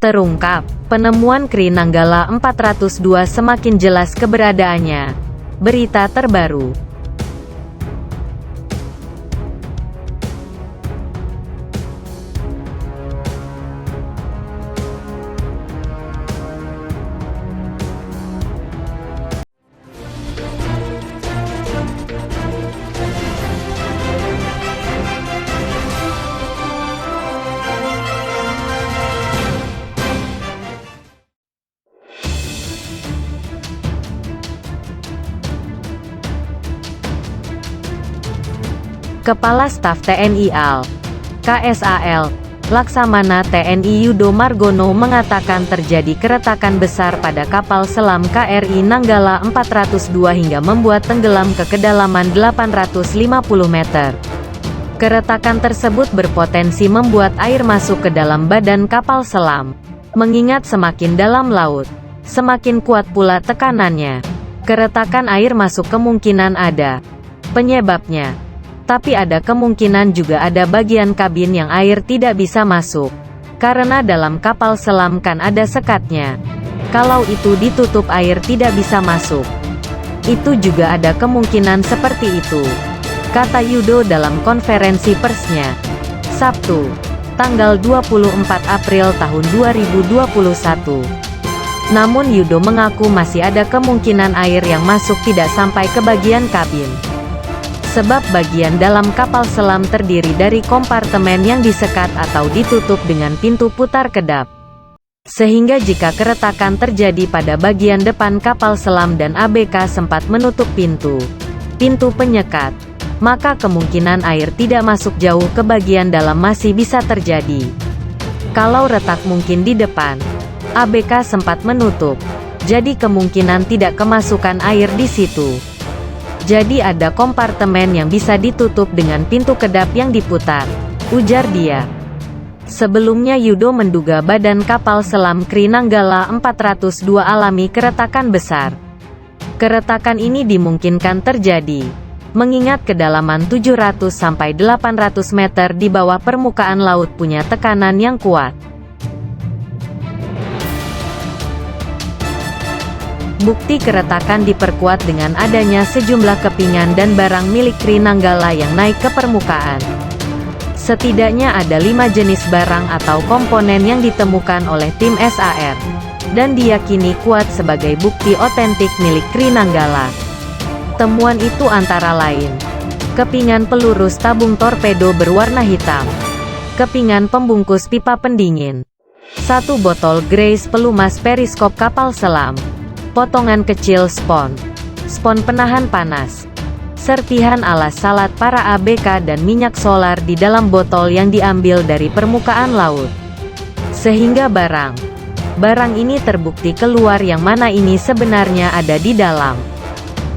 Terungkap, penemuan Kri Nanggala 402 semakin jelas keberadaannya. Berita terbaru. Kepala Staf TNI AL, KSAL, Laksamana TNI Yudo Margono mengatakan terjadi keretakan besar pada kapal selam KRI Nanggala 402 hingga membuat tenggelam ke kedalaman 850 meter. Keretakan tersebut berpotensi membuat air masuk ke dalam badan kapal selam. Mengingat semakin dalam laut, semakin kuat pula tekanannya. Keretakan air masuk kemungkinan ada penyebabnya. Tapi ada kemungkinan juga ada bagian kabin yang air tidak bisa masuk. Karena dalam kapal selam kan ada sekatnya. Kalau itu ditutup air tidak bisa masuk. Itu juga ada kemungkinan seperti itu, kata Yudo dalam konferensi persnya Sabtu, tanggal 24 April tahun 2021. Namun Yudo mengaku masih ada kemungkinan air yang masuk tidak sampai ke bagian kabin. Sebab bagian dalam kapal selam terdiri dari kompartemen yang disekat atau ditutup dengan pintu putar kedap. Sehingga jika keretakan terjadi pada bagian depan kapal selam dan ABK sempat menutup pintu penyekat, maka kemungkinan air tidak masuk jauh ke bagian dalam masih bisa terjadi. Kalau retak mungkin di depan, ABK sempat menutup, jadi kemungkinan tidak kemasukan air di situ. Jadi ada kompartemen yang bisa ditutup dengan pintu kedap yang diputar, ujar dia. Sebelumnya Yudo menduga badan kapal selam Kri Nanggala 402 alami keretakan besar. Keretakan ini dimungkinkan terjadi, mengingat kedalaman 700 sampai 800 meter di bawah permukaan laut punya tekanan yang kuat. Bukti keretakan diperkuat dengan adanya sejumlah kepingan dan barang milik Kri Nanggala yang naik ke permukaan. Setidaknya ada 5 jenis barang atau komponen yang ditemukan oleh tim SAR, dan diyakini kuat sebagai bukti otentik milik Kri Nanggala. Temuan itu antara lain, kepingan peluru tabung torpedo berwarna hitam, kepingan pembungkus pipa pendingin, 1 botol grease pelumas periskop kapal selam, potongan kecil spon penahan panas, serpihan alas salad para ABK dan minyak solar di dalam botol yang diambil dari permukaan laut. Sehingga barang ini terbukti keluar yang mana ini sebenarnya ada di dalam.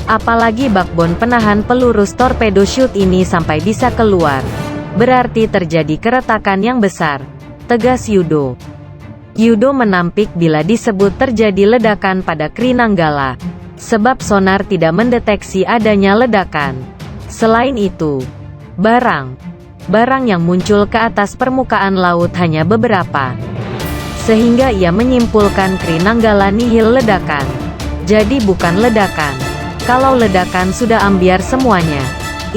Apalagi bakbon penahan peluru torpedo chute ini sampai bisa keluar, berarti terjadi keretakan yang besar, tegas Yudo. Yudo menampik bila disebut terjadi ledakan pada Kri Nanggala, sebab sonar tidak mendeteksi adanya ledakan. Selain itu, barang yang muncul ke atas permukaan laut hanya beberapa. Sehingga ia menyimpulkan Kri Nanggala nihil ledakan. Jadi bukan ledakan. Kalau ledakan sudah ambiar semuanya.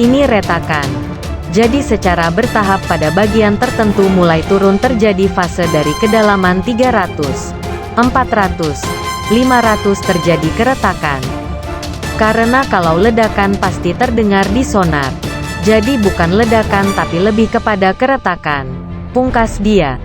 Ini retakan. Jadi secara bertahap pada bagian tertentu mulai turun terjadi fase dari kedalaman 300, 400, 500 terjadi keretakan. Karena kalau ledakan pasti terdengar di sonar. Jadi bukan ledakan tapi lebih kepada keretakan, pungkas dia.